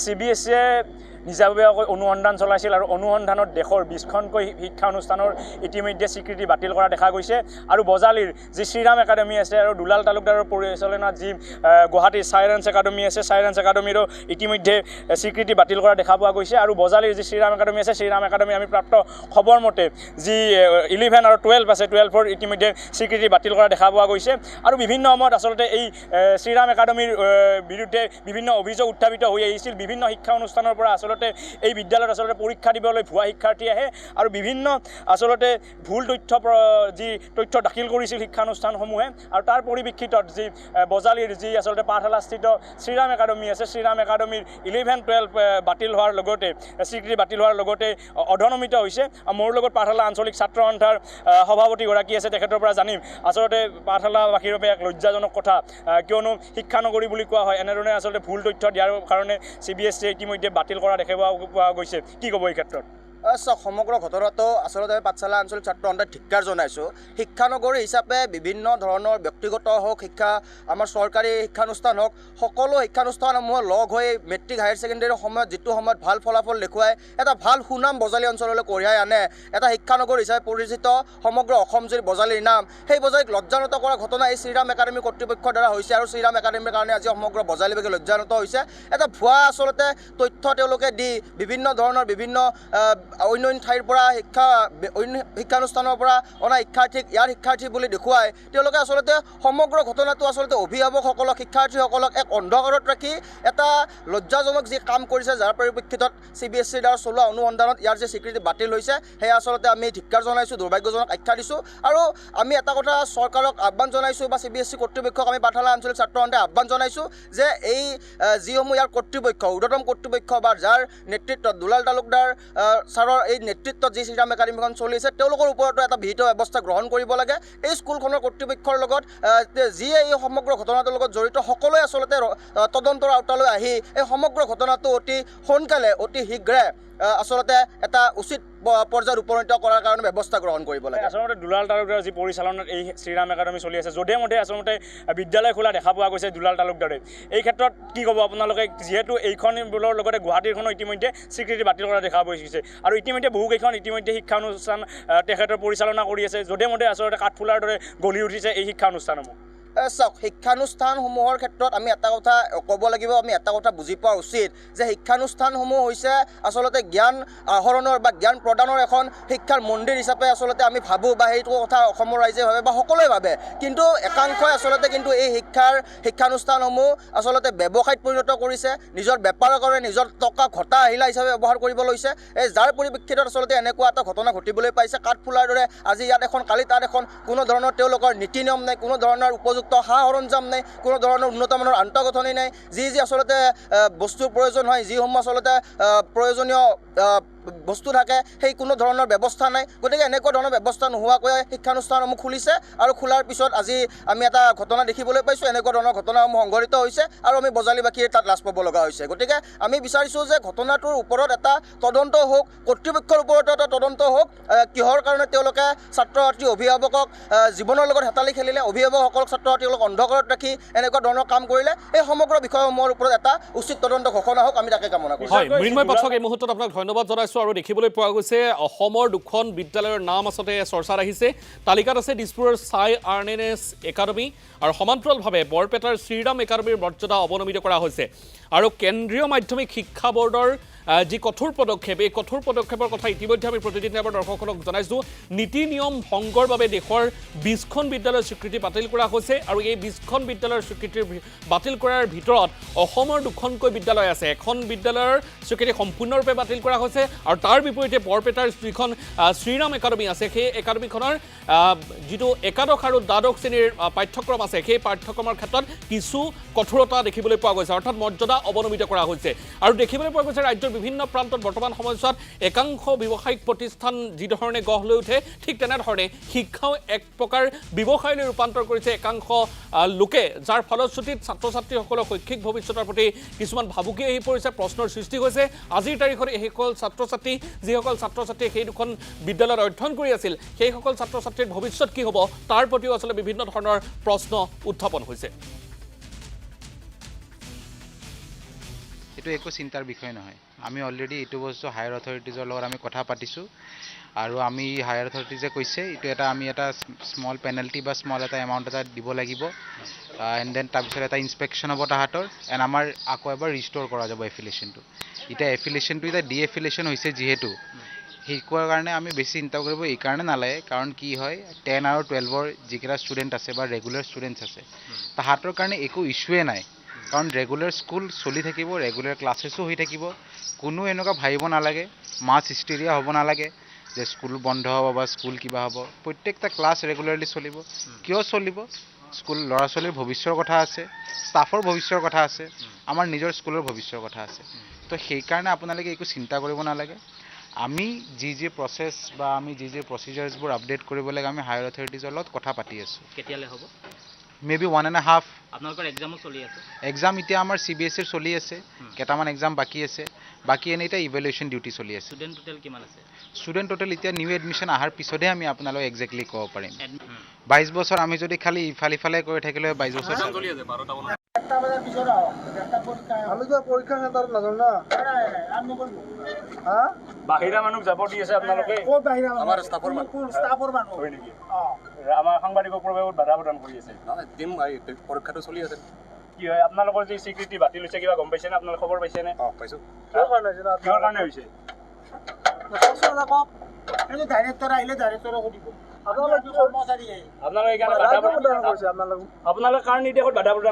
CBSE নিজাববীয়াকৈ অনুসন্ধান চলাইছিল আৰু অনুসন্ধানত দেশৰ 20খনকৈ শিক্ষা অনুষ্ঠানৰ ইতিমধ্যে স্বীকৃতি বাতিল কৰা দেখা গৈছে আৰু বজালীৰ যি শ্ৰীৰাম একাডেমী আছে আৰু দুলাল তালুকদাৰৰ পৰিচালনাত যি গুৱাহাটীৰ চাইৰেন্স একাডেমী আছে চাইৰেন্স একাডেমীৰো ইতিমধ্যে স্বীকৃতি বাতিল কৰা দেখা পোৱা গৈছে আৰু বজালীৰ যি শ্ৰীৰাম একাডেমী আছে শ্ৰীৰাম একাডেমী আমি প্ৰাপ্ত খবৰ মতে যি 11 আৰু 12 আছে 12ৰ ইতিমধ্যে স্বীকৃতি বাতিল কৰা দেখা পোৱা গৈছে আৰু বিভিন্ন সময়ত আচলতে এই শ্ৰীৰাম একাডেমীৰ বিৰুদ্ধে বিভিন্ন অভিযোগ উত্থাপিত হৈ আহিছিল বিভিন্ন শিক্ষা অনুষ্ঠানৰ পৰা আচলতে এই বিদ্যালয়ত আচলতে পৰীক্ষা দিবলৈ ভুৱা শিক্ষাৰ্থী আহে আৰু বিভিন্ন আচলতে ভুল তথ্য দাখিল কৰিছিল শিক্ষানুষ্ঠানসমূহে আৰু তাৰ পৰিপ্ৰেক্ষিতত যি বজালীৰ যি আচলতে পাঠশালাস্থিত শ্ৰীৰাম একাডেমী আছে শ্ৰীৰাম একাডেমীৰ 11-12 বাতিল হোৱাৰ লগতে স্বীকৃতি বাতিল হোৱাৰ লগতে অধনমিত হৈছে মোৰ লগত পাঠশালা আঞ্চলিক ছাত্ৰ সন্থাৰ সভাপতিগৰাকী আছে তেখেতৰ পৰা জানিম আচলতে পাঠশালাবাসীৰ বাবে এক লজ্জাজনক কথা কিয়নো শিক্ষানগৰী বুলি কোৱা হয় এনেধৰণে আচলতে ভুল তথ্য দিয়াৰ কাৰণে CBSE ইতিমধ্যে বাতিল কৰা দেখা পোৱা গৈছে কি ক'ব এই ক্ষেত্ৰত সমগ্ৰ ঘটনাটো আচলতে পাঠশালা আঞ্চলিক ছাত্ৰ সন্থাই ধিক্কাৰ জনাইছোঁ শিক্ষানগৰী হিচাপে বিভিন্ন ধৰণৰ ব্যক্তিগত হওক আমাৰ চৰকাৰী শিক্ষানুষ্ঠান হওক সকলো শিক্ষানুষ্ঠানসমূহে লগ হৈ মেট্ৰিক হায়াৰ ছেকেণ্ডেৰীৰ সময়ত যিটো সময়ত ভাল ফলাফল দেখুৱাই এটা ভাল সুনাম বজালী অঞ্চললৈ কঢ়িয়াই আনে এটা শিক্ষানগৰী হিচাপে পৰিচিত সমগ্ৰ অসম জুৰি বজালীৰ নাম সেই বজালীক লজ্জানত কৰা ঘটনা এই শ্ৰীৰাম একাডেমী কৰ্তৃপক্ষৰ দ্বাৰা হৈছে আৰু শ্ৰীৰাম একাডেমীৰ কাৰণে আজি সমগ্ৰ বজালীবাসী লজ্জানত হৈছে এটা ভুৱা আচলতে তথ্য তেওঁলোকে দি বিভিন্ন ধৰণৰ বিভিন্ন অন্য ঠাইৰ পৰা শিক্ষানুষ্ঠানৰ পৰা অনা শিক্ষাৰ্থীক ইয়াৰ শিক্ষাৰ্থী বুলি দেখুৱাই তেওঁলোকে আচলতে সমগ্ৰ ঘটনাটো আচলতে অভিভাৱকসকলক শিক্ষাৰ্থীসকলক এক অন্ধকাৰত ৰাখি এটা লজ্জাজনক যি কাম কৰিছে যাৰ পৰিপ্ৰেক্ষিতত CBSEৰ দ্বাৰা চলোৱা অনুসন্ধানত ইয়াৰ যে স্বীকৃতি বাতিল হৈছে সেয়া আচলতে আমি ধিক্কাৰ জনাইছোঁ দুৰ্ভাগ্যজনক আখ্যা দিছোঁ আৰু আমি এটা কথা চৰকাৰক আহ্বান জনাইছোঁ বা CBSE কৰ্তৃপক্ষক আমি পাঠশালা আঞ্চলিক ছাত্ৰ সন্থাই আহ্বান জনাইছোঁ যে এই যিসমূহ ইয়াৰ কৰ্তৃপক্ষ ঊৰ্ধ্বতম কৰ্তৃপক্ষ বা যাৰ নেতৃত্বত দুলাল তালুকদাৰ ছাৰৰ এই নেতৃত্বত যি শ্ৰীৰাম একাডেমীখন চলি আছে তেওঁলোকৰ ওপৰতো এটা বিহিত ব্যৱস্থা গ্ৰহণ কৰিব লাগে এই স্কুলখনৰ কৰ্তৃপক্ষৰ লগত যিয়ে এই সমগ্ৰ ঘটনাটোৰ লগত জড়িত সকলোৱে আচলতে তদন্তৰ আওতালৈ আহি এই সমগ্ৰ ঘটনাটো অতি সোনকালে অতি শীঘ্ৰে আচলতে এটা উচিত পৰ্যায়ত উপনীত কৰাৰ কাৰণে ব্যৱস্থা গ্ৰহণ কৰিব লাগে আচলতে দুলাল তালুকদাৰ যি পৰিচালনাত এই শ্ৰীৰাম একাডেমী চলি আছে যধে মধে আচলতে বিদ্যালয় খোলা দেখা পোৱা গৈছে দুলাল তালুকদাৰে এই ক্ষেত্ৰত কি ক'ব আপোনালোকে যিহেতু এইখন বোলৰ লগতে গুৱাহাটীখনো ইতিমধ্যে স্বীকৃতি বাতিল কৰা দেখা গৈছে আৰু ইতিমধ্যে বহুকেইখন ইতিমধ্যে শিক্ষানুষ্ঠান তেখেতৰ পৰিচালনা কৰি আছে যধে মধে আচলতে কাঠফুলাৰ দৰে গঢ়ি উঠিছে এই শিক্ষানুষ্ঠানসমূহ চাওক শিক্ষানুষ্ঠানসমূহৰ ক্ষেত্ৰত আমি এটা কথা ক'ব লাগিব আমি এটা কথা বুজি পোৱা উচিত যে শিক্ষানুষ্ঠানসমূহ হৈছে আচলতে জ্ঞান আহৰণৰ বা জ্ঞান প্ৰদানৰ এখন শিক্ষাৰ মন্দিৰ হিচাপে আচলতে আমি ভাবোঁ বা সেইটো কথা অসমৰ ৰাইজে ভাবে বা সকলোৱে ভাবে কিন্তু একাংশই আচলতে কিন্তু এই শিক্ষানুষ্ঠানসমূহ আচলতে ব্যৱসায়ত পৰিণত কৰিছে নিজৰ বেপাৰৰ কাৰণে নিজৰ টকা ঘটা আহিলা হিচাপে ব্যৱহাৰ কৰিব লৈছে এই যাৰ পৰিপ্ৰেক্ষিতত আচলতে এনেকুৱা এটা ঘটনা ঘটিবলৈ পাইছে কাঠফুলাৰ দৰে আজি ইয়াত এখন কালি তাত এখন কোনো ধৰণৰ তেওঁলোকৰ নীতি নিয়ম নাই কোনো ধৰণৰ উপযুক্ত সা সৰঞ্জাম নাই কোনো ধৰণৰ উন্নত মানৰ আন্তঃগাঁথনি নাই যি আচলতে বস্তুৰ প্ৰয়োজন হয় যিসমূহ আচলতে প্ৰয়োজনীয় বস্তু থাকে সেই কোনো ধৰণৰ ব্যৱস্থা নাই গতিকে এনেকুৱা ধৰণৰ ব্যৱস্থা নোহোৱাকৈ শিক্ষানুষ্ঠানসমূহ খুলিছে আৰু খোলাৰ পিছত আজি আমি এটা ঘটনা দেখিবলৈ পাইছোঁ এনেকুৱা ধৰণৰ ঘটনাসমূহ সংঘটিত হৈছে আৰু আমি বজালীবাসীয়ে তাত লাজ পাব লগা হৈছে গতিকে আমি বিচাৰিছোঁ যে ঘটনাটোৰ ওপৰত এটা তদন্ত হওক কৰ্তৃপক্ষৰ ওপৰতো এটা তদন্ত হওক কিহৰ কাৰণে তেওঁলোকে ছাত্ৰ ছাত্ৰী অভিভাৱকক জীৱনৰ লগত হেতালি খেলিলে অভিভাৱকসকলক ছাত্ৰ ছাত্ৰীসকলক অন্ধকাৰত ৰাখি এনেকুৱা ধৰণৰ কাম কৰিলে এই সমগ্ৰ বিষয়সমূহৰ ওপৰত এটা উচিত তদন্ত ঘোষণা হওক আমি তাকে কামনা কৰিছোঁ হয় মৃন্ময় পাঠক এই মুহূৰ্তত আপোনাক ধন্যবাদ জনাইছোঁ আৰু দেখিবলৈ পোৱা গৈছে অসমৰ দুখন বিদ্যালয়ৰ নাম আচলতে চৰ্চাত আহিছে তালিকাত আছে দিছপুৰৰ চাই আৰ্নেনেছ একাডেমী আৰু সমান্তৰালভাৱে বৰপেটাৰ শ্ৰীৰাম একাডেমীৰ মৰ্যাদা অৱনমিত কৰা হৈছে আৰু কেন্দ্ৰীয় মাধ্যমিক শিক্ষা বোৰ্ডৰ যি কঠোৰ পদক্ষেপ এই কঠোৰ পদক্ষেপৰ কথা ইতিমধ্যে আমি প্ৰতিদিন আমাৰ দৰ্শকসকলক জনাইছোঁ নীতি নিয়ম ভংগৰ বাবে দেশৰ 20খন বিদ্যালয়ৰ স্বীকৃতি বাতিল কৰা হৈছে আৰু এই 20খন বিদ্যালয়ৰ স্বীকৃতি বাতিল কৰাৰ ভিতৰত অসমৰ দুখনকৈ বিদ্যালয় আছে এখন বিদ্যালয়ৰ স্বীকৃতি সম্পূৰ্ণৰূপে বাতিল কৰা হৈছে আৰু তাৰ বিপৰীতে বৰপেটাৰ যিখন শ্ৰীৰাম একাডেমী আছে সেই একাডেমীখনৰ যিটো একাদশ আৰু দ্বাদশ শ্ৰেণীৰ পাঠ্যক্ৰম আছে সেই পাঠ্যক্ৰমৰ ক্ষেত্ৰত কিছু কঠোৰতা দেখিবলৈ পোৱা গৈছে অৰ্থাৎ মৰ্যাদা অৱনমিত কৰা হৈছে আৰু দেখিবলৈ পোৱা গৈছে ৰাজ্যৰ বিভিন্ন প্ৰান্তত বৰ্তমান সময়ছোৱাত একাংশ ব্যৱসায়িক প্ৰতিষ্ঠান যিধৰণে গঢ় লৈ উঠে ঠিক তেনেধৰণে শিক্ষাও এক প্ৰকাৰ ব্যৱসায়লৈ ৰূপান্তৰ কৰিছে একাংশ লোকে যাৰ ফলশ্ৰুতিত ছাত্ৰ ছাত্ৰীসকলৰ শৈক্ষিক ভৱিষ্যতৰ প্ৰতি কিছুমান ভাবুকি আহি পৰিছে প্ৰশ্নৰ সৃষ্টি হৈছে আজিৰ তাৰিখত এইসকল ছাত্ৰ ছাত্ৰী যিসকল ছাত্ৰ ছাত্ৰীয়ে সেই দুখন বিদ্যালয়ত অধ্যয়ন কৰি আছিল সেইসকল ছাত্ৰ ছাত্ৰীৰ ভৱিষ্যত কি হ'ব তাৰ প্ৰতিও আচলতে বিভিন্ন ধৰণৰ প্ৰশ্ন উত্থাপন হৈছে এইটো একো চিন্তাৰ বিষয় নহয়। আমি অলৰেডি এইটো বস্তু হায়াৰ অথৰিটিজৰ লগত আমি কথা পাতিছোঁ আৰু আমি হায়াৰ অথৰিটিজে কৈছে এইটো আমি এটা স্মল পেনাল্টি বা স্মল এটা এমাউণ্ট এটা দিব লাগিব এণ্ড দেন তাৰপিছত এটা ইনস্পেকশ্যন হ'ব তাহাঁতৰ এণ্ড আমাৰ আকৌ এবাৰ ৰিষ্ট'ৰ কৰা যাব এফিলিয়েশ্যনটো। এতিয়া এফিলিয়েশ্যনটো এতিয়া ডি এফিলিয়েশ্যন হৈছে যিহেতু শিকোৱাৰ কাৰণে আমি বেছি চিন্তা কৰিব এইকাৰণে নালাগে, কাৰণ কি হয় 10 আৰু 12ৰ যিকেইটা ষ্টুডেণ্ট আছে বা ৰেগুলাৰ ষ্টুডেণ্টছ আছে তাহাঁতৰ কাৰণে একো ইছ্যুৱে নাই, কাৰণ ৰেগুলাৰ স্কুল চলি থাকিব, ৰেগুলাৰ ক্লাছেছো হৈ থাকিব। কোনো এনেকুৱা ভাবিব নালাগে, মাছ হিষ্টেৰিয়া হ'ব নালাগে যে স্কুল বন্ধ হ'ব বা স্কুল কিবা হ'ব। প্ৰত্যেকটা ক্লাছ ৰেগুলাৰলি চলিব। কিয় চলিব? স্কুল ল'ৰা ছোৱালীৰ ভৱিষ্যৰ কথা আছে, ষ্টাফৰ ভৱিষ্যৰ কথা আছে, আমাৰ নিজৰ স্কুলৰ ভৱিষ্যৰ কথা আছে। তো সেইকাৰণে আপোনালোকে একো চিন্তা কৰিব নালাগে। আমি যি প্ৰচেছ বা আমি যি প্ৰচিজাৰ্ছবোৰ আপডেট কৰিব লাগে আমি হায়াৰ অথৰিটিজৰ লগত কথা পাতি আছোঁ। কেতিয়ালৈ হ'ব? মেবি 1.5 আপোনালোকৰ এক্সামো চলি আছে? এক্সাম এতিয়া আমাৰ CBSEৰ চলি আছে, কেইটামান এক্সাম বাকী আছে, বাকী এনেই এতিয়া ইভেলুৱেশ্যন ডিউটি চলি আছে। ষ্টুডেণ্ট টোটেল কিমান আছে? ষ্টুডেণ্ট টোটেল এতিয়া নিউ এডমিশ্যন অহাৰ পিছতহে আমি আপোনালোকক একজেক্টলি ক'ব পাৰিম। 22 বছৰ আমি যদি খালি ইফালে কৰি থাকিলে 22 বছৰ বাহিৰা মানুহ যাব দি আছে আপোনালোকে? আমাৰ ষ্টাফৰ হয় নেকি? আমাৰ সাংবাদিকক প্ৰৱেশত বাধা প্ৰদান কৰি আছে। পৰীক্ষাটো চলি আছে। কি হয় আপোনালোকৰ যি স্বীকৃতি বাতিল হৈছে কিবা গম পাইছেনে? আপোনালোকে খবৰ পাইছেনে? পাইছোঁ। কিহৰ কাৰণে হৈছে? আপোনালোকে সেইকাৰণে আপোনালোকে কাৰ নিৰ্দেশত বাধা প্ৰদান